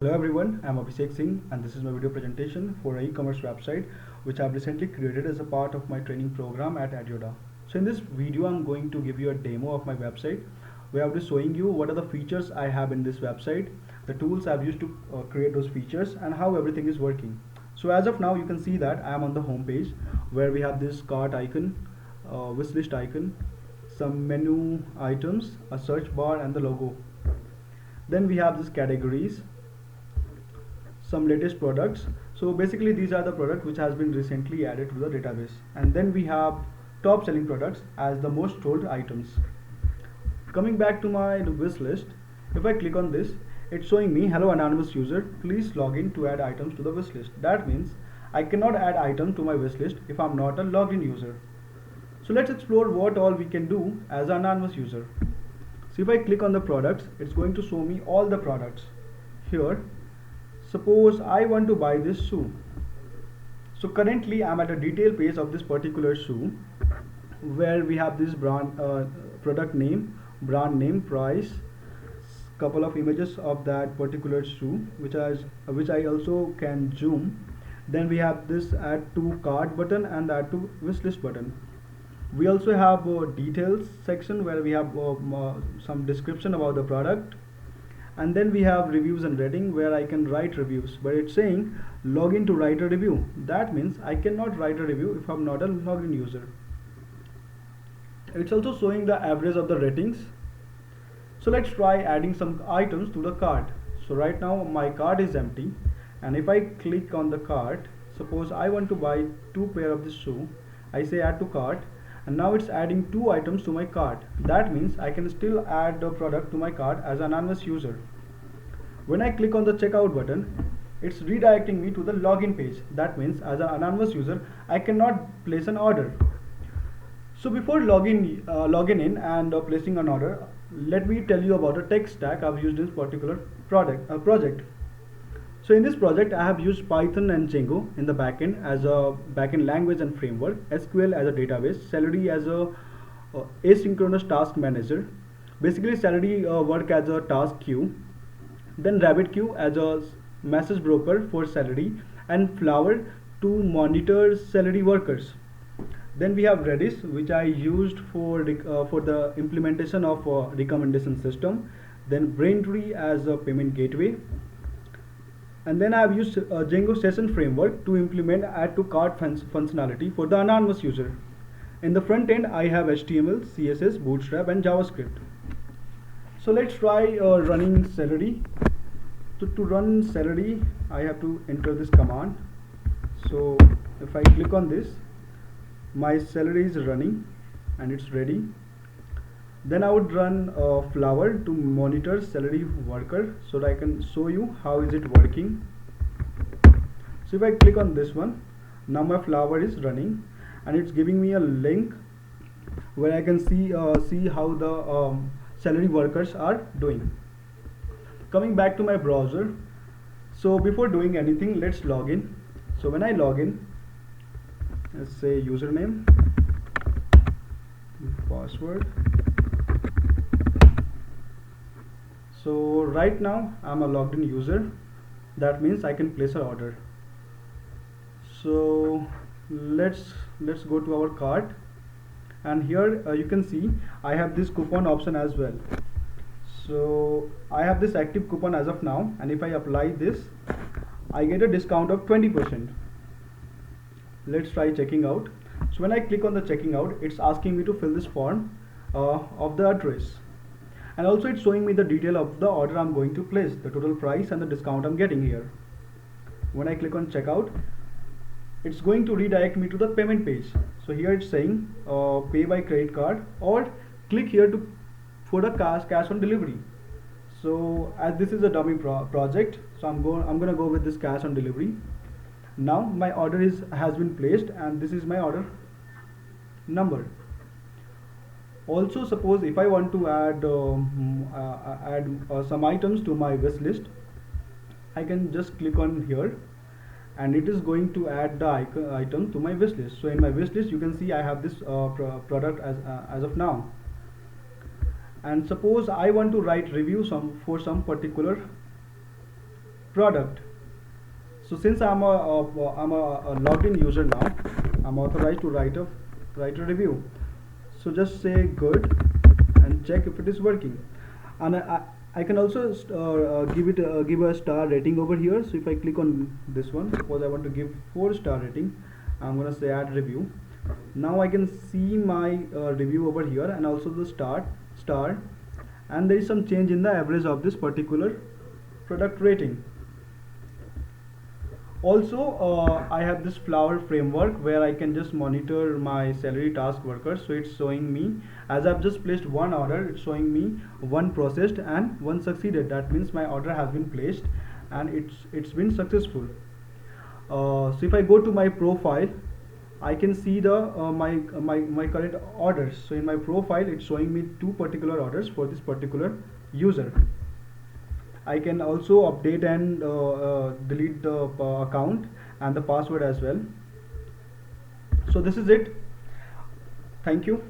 Hello everyone, I'm Abhishek Singh and this is my video presentation for an e-commerce website which I've recently created as a part of my training program at Adyoda. So in this video I'm going to give you a demo of my website where I'll be showing you what are the features I have in this website, the tools I've used to create those features and how everything is working. So as of now you can see that I am on the home page where we have this cart icon, wish list icon, some menu items, a search bar and the logo. Then we have these categories, some latest products. So basically these are the products which has been recently added to the database, and then we have top selling products as the most sold items. Coming back to my wish list, if I click on this, it's showing me hello anonymous user, please log in to add items to the wish list. That means I cannot add item to my wish list if I'm not a logged in user. So let's explore what all we can do as an anonymous user. So if I click on the products, it's going to show me all the products. Here, suppose I want to buy this shoe. So currently I'm at a detail page of this particular shoe where we have this brand, product name, brand name, price, couple of images of that particular shoe which I also can zoom. Then we have this add to cart button and add to wish list button. We also have a details section where we have some description about the product, and then we have reviews and rating where I can write reviews, but it's saying log in to write a review. That means I cannot write a review if I'm not a login user. It's also showing the average of the ratings. So let's try adding some items to the cart. So right now my cart is empty, and if I click on the cart, suppose I want to buy 2 pair of this shoe, I say add to cart, and now it's adding 2 items to my cart. That means I can still add the product to my cart as an anonymous user. When I click on the checkout button, it's redirecting me to the login page. That means as an anonymous user I cannot place an order. So before logging in and placing an order, let me tell you about the tech stack I've used in this particular project. So in this project I have used Python and Django in the backend as a backend language and framework, SQL as a database, Celery as a asynchronous task manager. Basically Celery work as a task queue, then rabbitMq as a message broker for Celery, and Flower to monitor Celery workers. Then we have Redis, which I used for the implementation of a recommendation system. Then Braintree as a payment gateway. And then I have used Django session framework to implement add to cart functionality for the anonymous user. In the front end, I have HTML, CSS, Bootstrap, and JavaScript. So let's try running Celery. To run Celery, I have to enter this command. So if I click on this, my Celery is running and it's ready. Then I would run Flower to monitor Celery worker so that I can show you how is it working. So if I click on this one, now my Flower is running and it's giving me a link where I can see how the Celery workers are doing. Coming back to my browser, so before doing anything, let's log in. So when I log in, let's say username, password. So right now I'm a logged in user. That means I can place an order. So let's go to our cart, and here you can see I have this coupon option as well. So I have this active coupon as of now, and if I apply this, I get a discount of 20%. Let's try checking out. So when I click on the checking out, it's asking me to fill this form of the address, and also it's showing me the detail of the order I'm going to place, the total price and the discount I'm getting here. When I click on checkout, it's going to redirect me to the payment page. So here it's saying pay by credit card, or click here for the cash on delivery. So as this is a dummy project, so I'm gonna go with this cash on delivery. Now my order has been placed, and this is my order number. Also, suppose if I want to add some items to my wish list, I can just click on here and it is going to add the item to my wish list. So in my wish list you can see I have this product as of now. And suppose I want to write review for some particular product. So since I'm a logged in user now, I'm authorized to write a review. So just say good and check if it is working. And I can also give a star rating over here. So if I click on this one, suppose I want to give 4-star rating, I'm gonna say add review. Now I can see my review over here and also the star, and there is some change in the average of this particular product rating. Also I have this flower framework where I can just monitor my celery task workers. So it's showing me, as I've just placed one order, it's showing me one processed and one succeeded. That means my order has been placed and it's been successful. So if I go to my profile, I can see the my current orders. So in my profile it's showing me 2 particular orders for this particular user. I can also update and delete the account and the password as well. So this is it. Thank you.